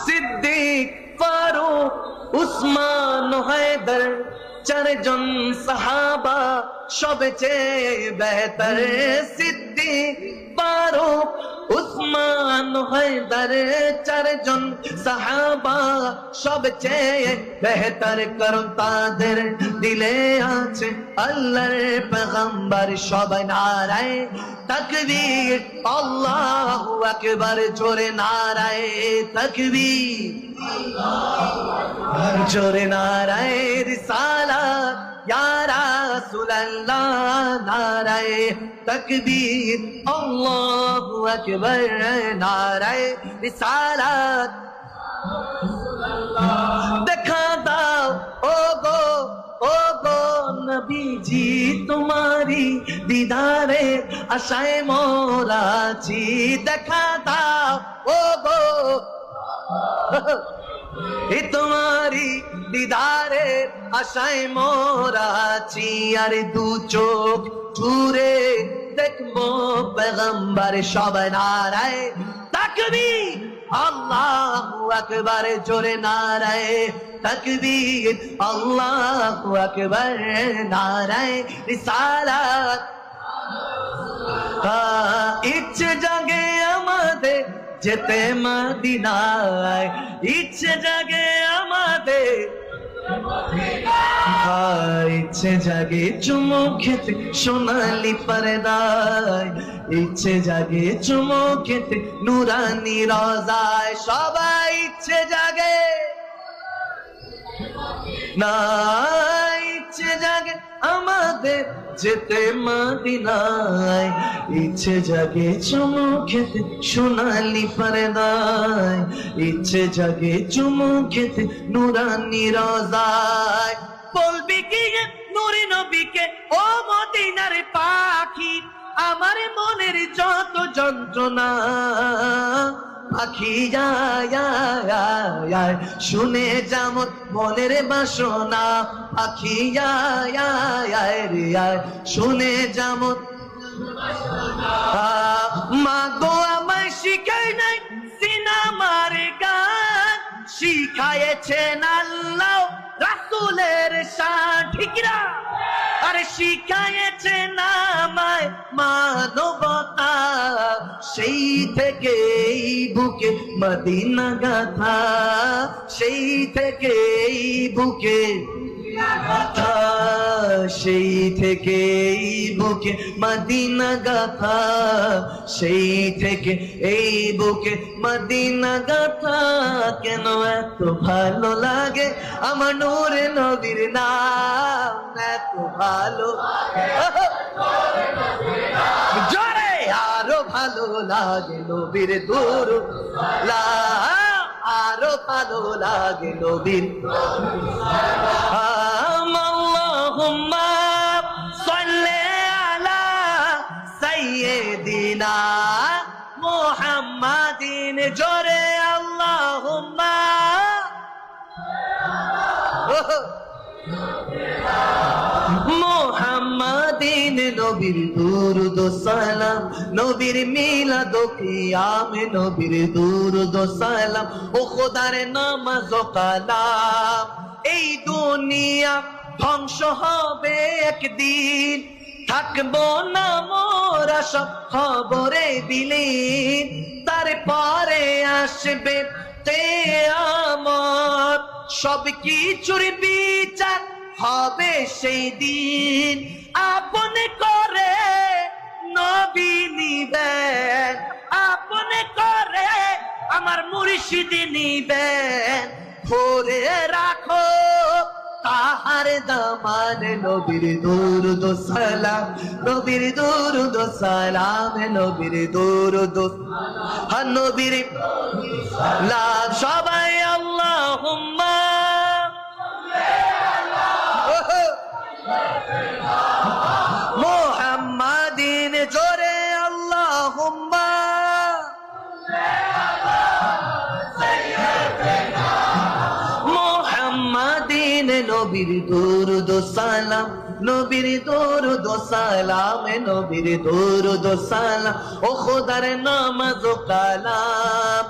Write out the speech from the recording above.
সিদ্দিক, ফারুক, উসমান, হায়দার, চারজন সাহাবা সবচেয়ে বেহতর। সিদ্দিক, ফারুক, উসমান, হায়দার, চারজন সাহাবা সবচেয়ে বেহতর। কারণ তাদের দিলে আছে আল্লাহর পেগম্বর। সবাই নারায়ে তাকবীর, আল্লাহু আকবার, জোরে নারায়ে তাকবীর, জোরে নারায়ে রিসালাত, ইয়া রাসূলুল্লাহ, নারায়ে তাকবীর, আল্লাহু আকবার, নারায়ে রিসালাত। দেখা দাও ও গো নবীজি, তোমারি দিদারে আশায় মোরা আছি। দেখা দাও ও গো তোমারি দিদারে আশায় মোরা আছি। আর দু চোখ জুড়ে দেখবো পেগম্বর। সবাই নারায়ে তাকবীর, আল্লাহু আকবার, জোরে নারায়ে তাকবীর, আল্লাহু আকবার, নারায়ে রিসালাত। ইচ্ছে জাগে আমাদের যেতে মদিনায়, ইচ্ছে জাগে আমাদের, ইচ্ছে জাগে চুমু খেতে সোনালি পর্দায়, ইচ্ছে জাগে চুমু খেতে নুরানি রোজায়। সবাই ইচ্ছে জাগে না, ইচ্ছে জাগে আমাদের যেতে মদিনায়, ইচ্ছে জাগে চুমু খেতে সোনালি পর্দায়, ইচ্ছে জাগে চুমু খেতে নুরানি রোজায়। বলবি কি নূরে নবীকে ও মদিনার পাখি, আমার মনের যত যন্ত্রণা পাখি যায় শুনে যেমন মনের বাসনা। পাখি যায় শুনে যেমন। মা গো আমায় শিখায় নাই সিনেমার গান, শিখায়েছেন আল্লাহ রাসূলের শান। ঠিক না? আরে শিখায়েছেন আমায় মানবতা, সেই থেকে এই বুকে মদিনা গাথা, সেই থেকে এই বুকে গাথা, সেই থেকে এই বুকে মদিনা গাথা, সেই থেকে এই বুকে মদিনা গাথা। কেন এত ভালো লাগে আমার নূরে নবীর নাম, এত ভালো জোরে আরো ভালো লাগে নবীর দুরূদ, আরো ভালো লাগে নবীর। আল্লাহুম্মা সাল্লি আলা সাইয়্যিদিনা মুহাম্মাদিন, জোরে আল্লাহুম্মা। মুহাম্মাদিন নবীর দুরূদ সালাম, নবীর মিলাদ ও কিয়ামে নবীর দুরূদ সালাম, ও খোদার নামাজ ও কালাম। এই দুনিয়া ধ্বংস হবে একদিন, থাকবো না মোরা সব খবরে বিলীন। তারপরে আসবে কিয়ামত, সব কিছুর বিচার হবে সেই দিন। আপন করে নবী নিবেন, আপন করে আমার মুর্শিদ নিবেন। ধরে রাখো তাহার দামান, নবীর দুরূদ সালাম, নবীর দুরূদ সালাম, নবীর দুরূদ নবীর সালাম। সবাই আল্লাহুম্মা মুহাম্মাদিন, জোরে আল্লাহুম্মা। মুহাম্মাদিন নবীর দুরূদ সালাম, নবীর দুরূদ সালাম, নবীর দুরূদ সালাম, ও খোদার নামাজ ও কালাম।